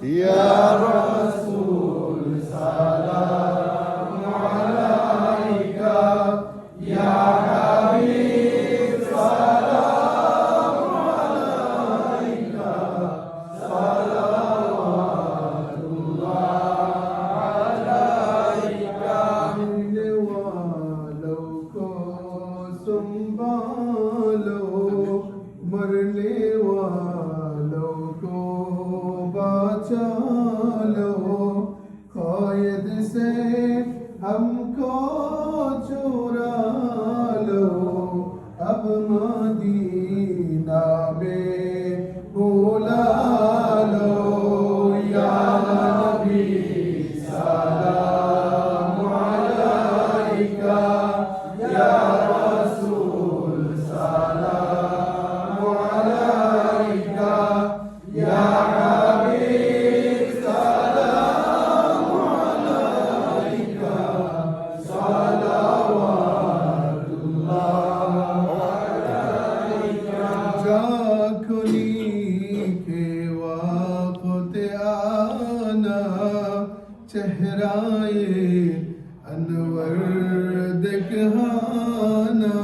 या रसूल सलाम अलैका, या हबीब सलाम अलैका, सलावतुल्लाह अलैका। मिलने वालों को संभालो, मरने वालों को बचा लो, क़ायद से हमको चुरा लो, अब मदीना में बुला लो। या नबी सलाम अलैका, या रसूल सलाम अलैका, या हबीब सलाम अलैका, सलावतुल्लाह अलैका। जाकुनी के वक्त आना, चेहराए अनवर दिखाना,